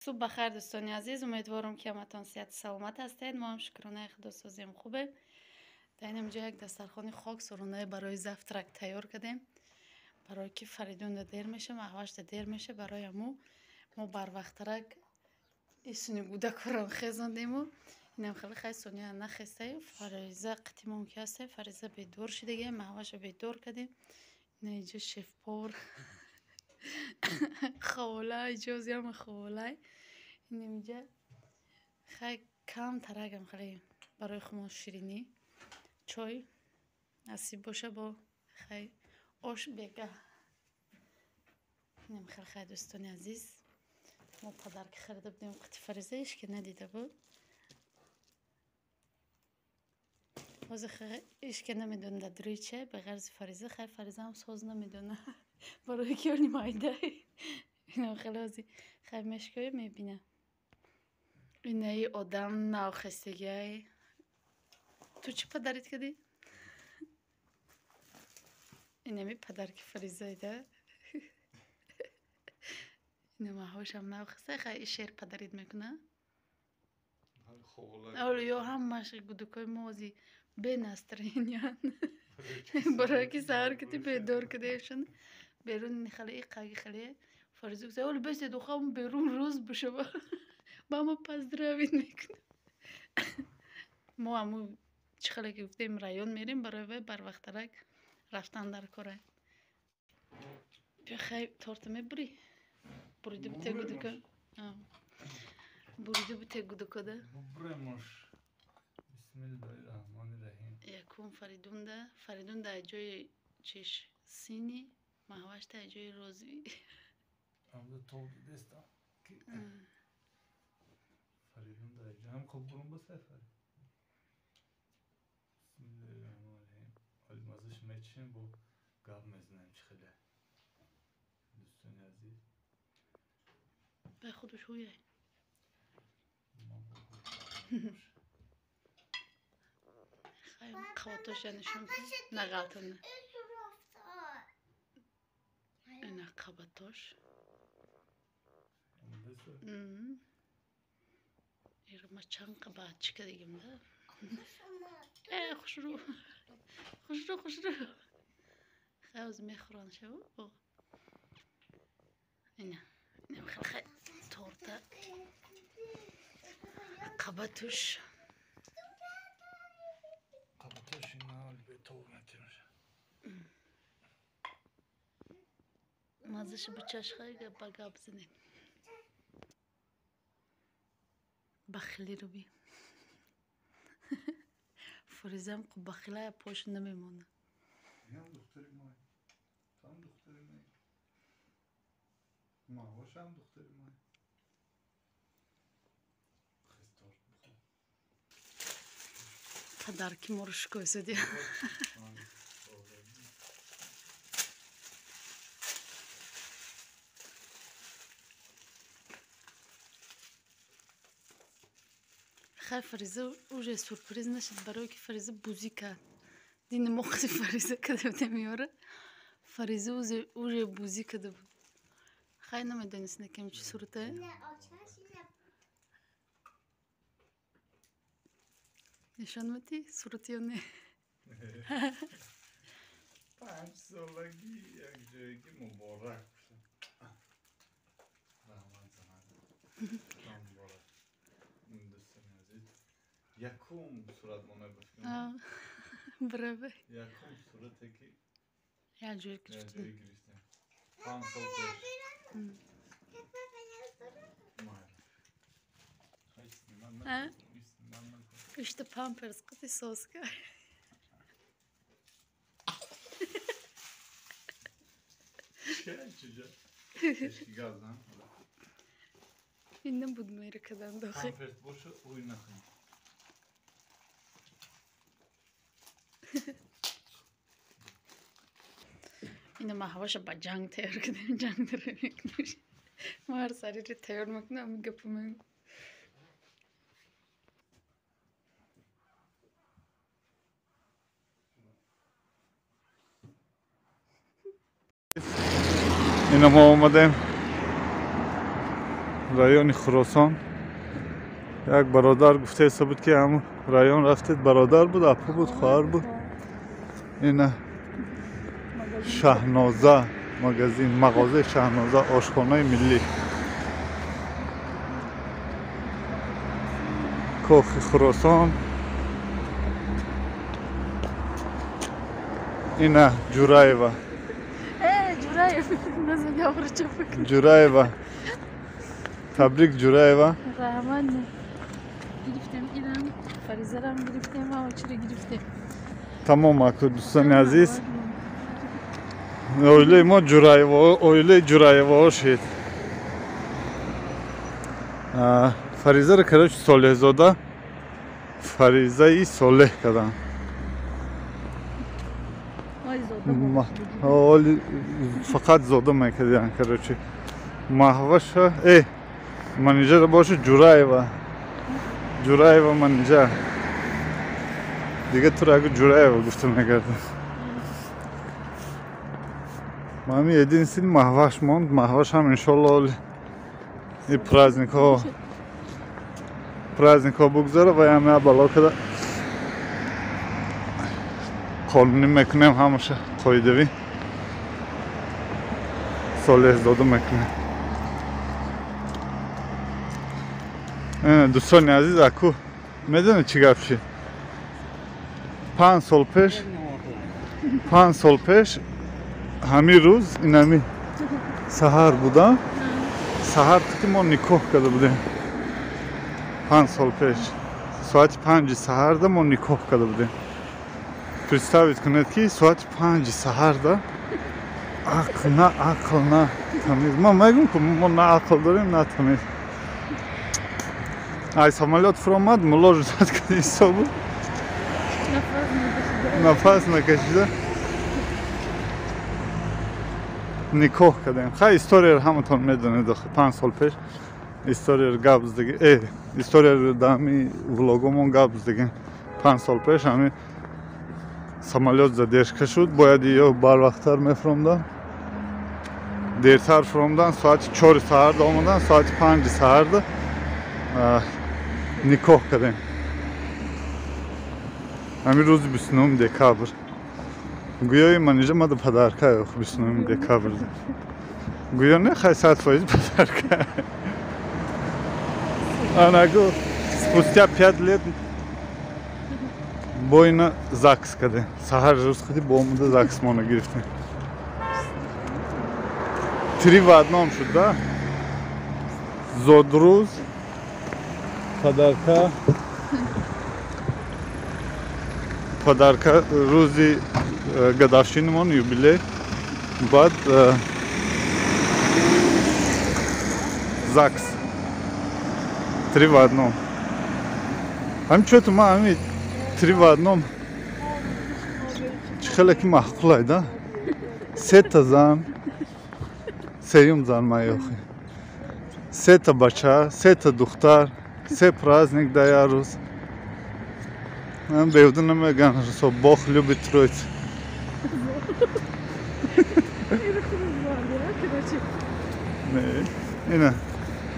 صبح بخیر دوستان عزیز، امیدوارم که همتون صحت سلامت هستید. ما هم شکرانه خدا سازیم خوبه. در اینجا یک دسترخوان خاک سرونه برای زفترک تیار کردیم، برای که فریدون دیر میشه، محوش دیر میشه، برای ما بر وقترک ایسونی گوده کران خیزاندیم و اینم خیلی سونیا نخسته. فریزه قطیمون که هسته، فریزه بیدور شده، محوش بیدور کردیم. اینجا شف پور خوله اجازی هم خوله. اینجا خیلی کم ترکم خیلی برای خمو شیرینی چای نصیب باشه با خیلی آش بگه. اینم خیلی دوستان عزیز، ما پدر که خریده بودیم قطی فریزه ایش که ندیده بود، باز خیلی ایش که نمیدونه دروی چه به غرض فریزه. خیلی فریزه هم ساز نمیدونه برای که اونی مایده. اینم خیلی خیلی مشکلی میبینه. اینه ای آدم ناخستگی های. تو چی پدرت کردی؟ اینه می پدر که فریزه ایده. اینه محوش هم ناخسته. خیلی شیر پدرید میکنه. اول یا هم ماشی گودکای موزی به نسترین یان برای که سهر کتی بیدار کدیشن بیرون خیلی قاگی خیلی فریزه گفت اول بس دخترم بیرون روز بشه با ما پس دروید میکنه. ما همون چخاله که گفتیم رایون میریم برای بر وقترک رفتن در کاره. بیا خیلی تورت میبری بریده بته گودکا بریده بته گودکا ده بسم الله الرحمن الرحیم. یکم فریدون ده جای چش سینی محوش ده جای روزی امروز تولد دستم فریدون ده جای هم خوب برون بسه فرید. بسم الله الرحمن الرحیم. حالی مازش میچیم با گاب میزنیم چخیله دوستان عزیز به خودش هویه خیلی خواتاش نشون کن نغلطنه اینه قبطاش ایرو ما چند قبط چکه دیگم ده خوش رو خیلی از میخوران شو. اینه خیلی تورته قبطوش اینه حال به طور نتیمشه مازش بچش خیلی بگه بزنیم بخیلی رو بی فریزم که بخیله پاش نمیمونه. این هم دختری مای تو هم دختری مای ماهاش هم دختری مای خستار بخور پدر که ما رو شکایسه دی خیلی فریزه اوجه سورپریز نشد برای که فریزه بوزی کرد دین موقعی فریزه کده بوده میاره فریزه اوجه بوزی کده بود. خیلی نمیدونست نکم چی صورته نشان میدی صورتی یا نه 5 سالگی یک جایگی مبارک بشه رحمت زمان مبارک دوستان عزیز یکم صورت مانه باشیم برای یکم صورتی که یک جایی گرفتیم 5 سال پیش işte pampers قطعی ساز کرد چجا اشکی گازم این نبود میره کدن داخل پامپرس باشه روی نخیم اینو ما هواش با جنگ تیار کردیم جنگ داره میکنیم ما هر سری رو تیار میکنم گپ من اینو ما اومدیم رایون خراسان. یک برادر گفته حساب بود که همون رایون رفتید، برادر بود، اپو بود، خواهر بود. این شهنازه مغازه، مغازه شهنازه آشخانه ملی. کاخ خراسان. این جورایوا. جورایف نزد یاور چپک. جورایوا. تبریک جورایوا. رحمان گرفتم اینم فریزرم گرفتم و چرا گرفتم. تمام اکو دوستان عزیز. Öyle mi Curayeva, öyle Curayeva şehit. Farize Karaç Solehzoda, Farize-i Soleh kadar. Öyle fakat zoda mekediyan Karaçı. Mahvaşa, manager başı Curayeva. Curayeva manager. Diğer türlü Curayeva gustum mekerdim. Мами единствен Махваш монд, Махваш ҳам иншоллоҳ ин праздникҳо бугзора ва ҳама бало када қонунӣ мекунем, ҳамаша қоидавӣ солеҳзода мекунем. Дӯстони азиз, аку медонед чӣ гап шид? 5 сол пеш ҳамин рӯз инами саҳар будам. Саҳар ки мо никоҳ карда будем. 5 сол пеш. Соати 5 саҳарда мо никоҳ карда будем. Представить кунед ки соати 5 саҳарда ақл на тамиз. Ман мегӯям ки мо на ақл дорем, на тамиз. Ай самолёт фуромад, мулоҷизат карди ҳисобу. Нафас накашида. Никоҳ кардем. Хай историяро ҳаматон медонед. 5 сол пеш историяро гап зидагем. Историяро дар ҳамин влогомон гап зидагем. 5 сол пеш ҳамин самолёт задержка шуд. Бояд ё барвақттар мефуромдан. Дертар фуромдан. Соати 4 саҳарда омадан. Соати 5 саҳарда никоҳ кардем. Ҳамин рӯзи 29 декабр. Гӯё менеҷер мада падарка 29 декабр. Гӯё не хай 100% падарка. Она го спустя 5 лет бойна ЗАГС каде. Саҳар рӯз хади бо омада ЗАГС мона гирифтем. 3 ваъдном шуд да. Зодрӯз падарка рӯзи гадавшинамон юбилей, баъд ЗАГС 3 ваъдном. Ҳамчунто ман ҳамин 3 ваъдном чӣ хеле ки маъқулай да. 3 та зан, сеюм зан ман ёхи. 3 та бача, 3 та духтар, 3 праздник да як рӯз. Ман беҳуда намегӯям, что Бог любит троицу. Ина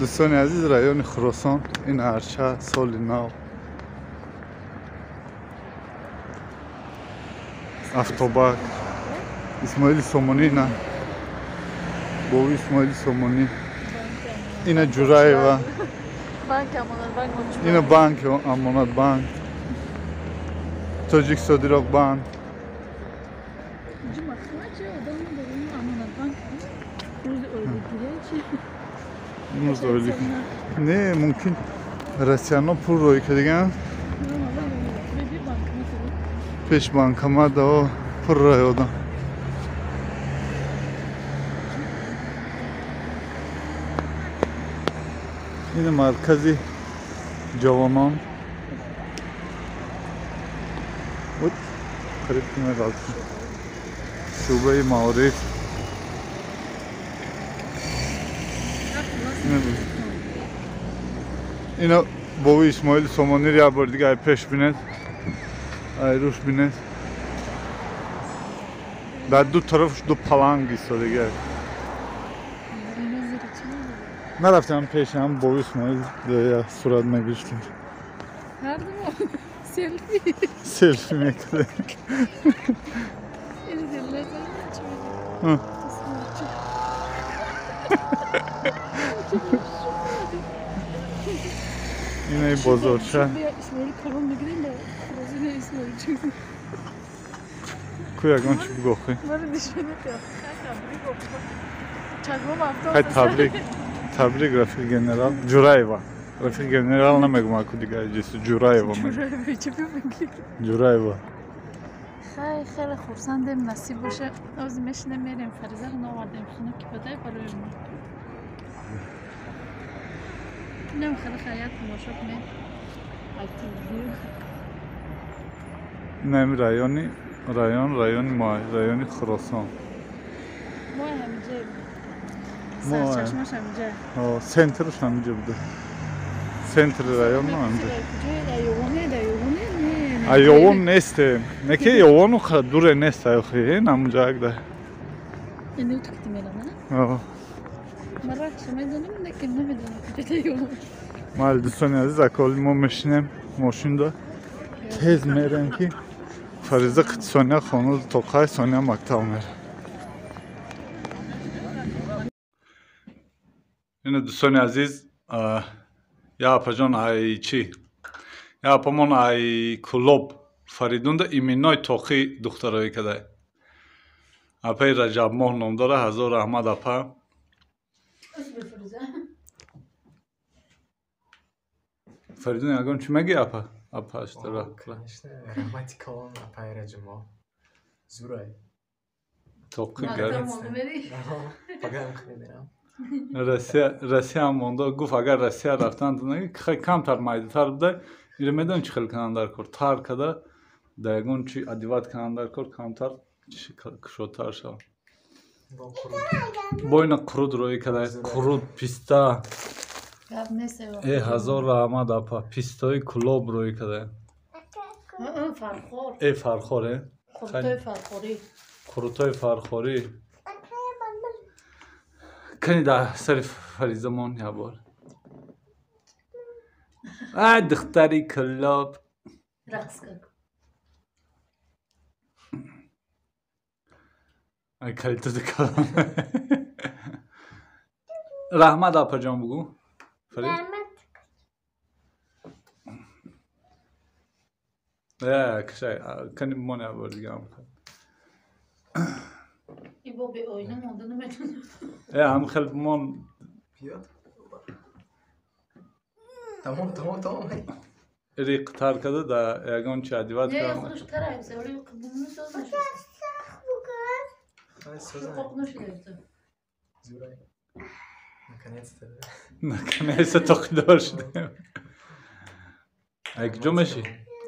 дӯстони азиз, райони Хӯросон, ин арча соли нав. Автобак. Исмоили Сомонӣ, ина бови Исмоили Сомонӣ. Ина Ҷураева. Ина банки Амонатбанк. Тоҷик Содироқ банк. Имрӯз оили. Не, мумкин россияно пул рӯй кардиган. Пеш банкомат пул рӯй одам. Ин маркази ҷавонон. Вот қариб мегалдим. Шӯъбаи маориф. Ина бови Исмоили Сомониро як бор дига ай пеш бинед. Ай рӯш бинед. Дар ду тарафаш ду паланг истодагиак. نرفتم پیش هم با اسماعیل یا صورت میگشتیم هر دو سلفی سلفی میکرده این دلت ها. اینه بازارچه اسماعیل کلام میگیریم با روزینه اسماعیل چیزی کوی اگان چی بگو خیلی مرا نشونه کرد تبریک گفتم چشمم افتاد خیلی تبریک تبریک رفیق گنرال جورایوا رفیق گنرال نمیگم اکو دیگه جیسو جورایوا میگم جورای چی میگی جورایوا خیلی خورسندم نصیب باشه از میشنم میریم فریزه رو ناوردیم خونه که بده برای ما اینم خیلی خیاط باشه کنیم نمی رایونی مای رایونی خراسان ما همینجا ما سرچشمش همینجا سنترش همینجا بوده سنتر رایون ما همینجا دیوونه ایوان نیسته نکه ایوانو خیلی دوره نیسته اخی این همونجا اگه اینو تو کتی میرم من را شما میدونم نکه نمیدونم کجا دیوونه مال دوستانی عزیز اکالی ما میشینیم ماشین دا تیز میرن که فریزه قد سونیا خانو توقعی سونیا مکتب میره اینه دوستانی عزیز یا اپا جان ای چی یا اپا من ای کلوب فریدون دا ایمینای توقی دخترایی کده اپای رجب ماه نام داره هزار احمد اپا فریدون اگان چی مگی اپا؟ اپا اشترا رحمتی کلان اپای رجما زورای توقی گرد پاگرم خیلیدم رسیه هم مونده گفت اگر رسیه رفتن خیلی کمتر مایده تر بوده ایره میدون چی خیلی کنندر کرد تر کده دیگون چی ادیوات کنندر کرد کمتر چی کشوتر شد بوینا کرود روی کده کرود پیستا ای هزار رحمت اپا پیستای کلوب روی کده فرخور ای فرخوره خورتای فرخوری کروتای فرخوری کنی در سر فریزمون یا بار دختری کلاب رقص کن ای کلیتو دکلام رحمت اپا جان بگو فرید نه کشای کنی بمانی یا بار دیگه هم ای با به آینه مونده نمیتونه هم خیلی بمان بیاد تمام ریق تر کده در یگان چه ادیوات نه کنم خودش تره همسه ولی قبولونو ساز نشد خوب نشده زورای نکنیت تره نکنه ایسا توقی دار شده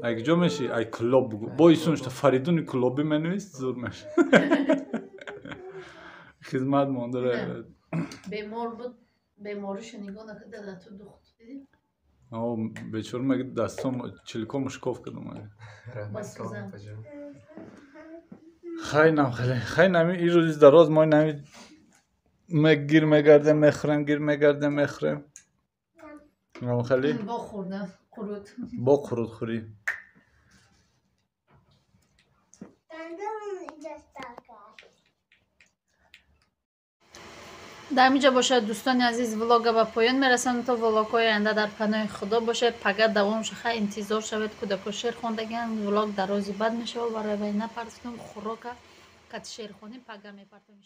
اگه جو میشی ای کلوب بگو با ایسونشتا فریدونی کلوبی منویست زور میشه خدمت مانده رای بیمار بود بیمارش نگاه نکرده در تو دخت دیدی؟ بیچور مگه دستم چلیکو مشکوف کدوم بس بزن خیلی نمی این روز دراز ما نمی گیر میگرده مخرم خیلی با خوردم قرود با قرود خوری در اینجا باشه دوستان عزیز ولاگ به پایان میرسن تا ولاگ های آینده در پناه خدا باشه پگه دوام شخه انتظار شود کودک شعر خواندگان ولاگ درازی بد میشه و برای نپرسیدم خوراک کت شعر خوانیم پگه میپرتم